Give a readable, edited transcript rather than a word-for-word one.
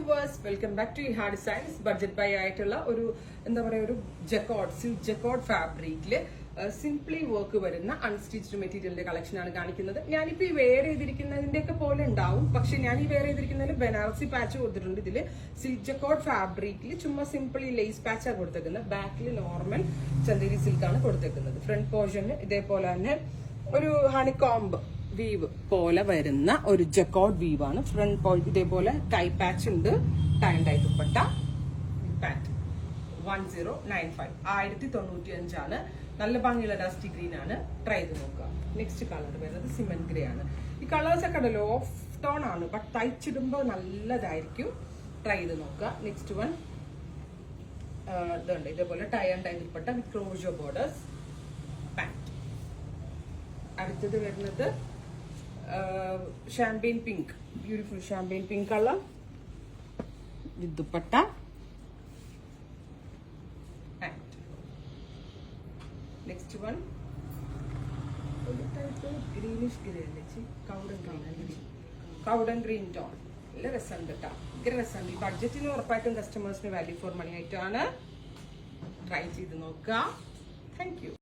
Viewers, welcome back to Eha designs. Budget ബൈ ആയിട്ടുള്ള ഒരു എന്താ പറയുക ഒരു സിൽക്ക് ജക്കോർഡ് ഫാബ്രിക്കില് സിംപ്ലി വർക്ക് വരുന്ന അൺസ്റ്റിച്ച്ഡ് മെറ്റീരിയലിന്റെ കളക്ഷൻ ആണ് കാണിക്കുന്നത്. ഞാനിപ്പോ ഈ വെയർ ചെയ്തിരിക്കുന്നതിന്റെ ഒക്കെ പോലെ ഉണ്ടാവും, പക്ഷെ ഞാൻ ഈ വെയർ ചെയ്തിരിക്കുന്നതിൽ ബനാറസി പാച്ച് കൊടുത്തിട്ടുണ്ട്. ഇതില് സിൽക്ക് ജക്കോർഡ് ഫാബ്രിക്കിൽ ചുമ്മാ സിംപിൾ ലേസ് പാച്ചാണ് കൊടുത്തേക്കുന്നത്. ബാക്കിൽ നോർമൽ ചന്ദേരി സിൽക്കാണ് കൊടുത്തേക്കുന്നത്. ഫ്രണ്ട് പോർഷന് ഇതേപോലെ തന്നെ ഒരു ഹണികോംബ് വീവ് പോലെ വരുന്ന ഒരു ജക്കോർഡ് വീവാണ്. ഫ്രണ്ട് ഇതേപോലെ ടൈ പാച്ച് ഉണ്ട്. ടൈം ടൈ ദുപ്പട്ട പാറ്റ് 1095 1095 നല്ല ഭംഗിയുള്ള ഡസ്റ്റി ഗ്രീൻ ആണ്. ട്രൈ ചെയ്ത് നോക്കുക. നെക്സ്റ്റ് കളർ വരുന്നത് സിമെന്റ് ഗ്രേ ആണ്. ഈ കളേഴ്സ് ഒക്കെ ഉണ്ടല്ലോ ഓഫ് ടോൺ ആണ്, ബട്ട് തയ്ച്ചിടുമ്പോൾ നല്ലതായിരിക്കും. ട്രൈ ചെയ്ത് നോക്കുക. നെക്സ്റ്റ് വൺ ഇതുണ്ട്, ഇതേപോലെ tie and tie dupatta with crochet borders pant. അടുത്തത് വരുന്നത് champagne pink, beautiful champagne pink colour with dupatta. Next one ഒരു ടൈപ്പ് ഗ്രീനിഷ് ഗ്രേ അല്ലേ, കൗഡൻ ഗ്രീൻ ടോൺ. നല്ല രസമുണ്ട് കേട്ടോ, ഭയങ്കര രസമുണ്ട്. ഈ ബഡ്ജറ്റിന് ഉറപ്പായിട്ടും കസ്റ്റമേഴ്സിന് വാല്യൂ ഫോർ മണി ആയിട്ടാണ്. ട്രൈ ചെയ്ത് നോക്കുക. Thank you.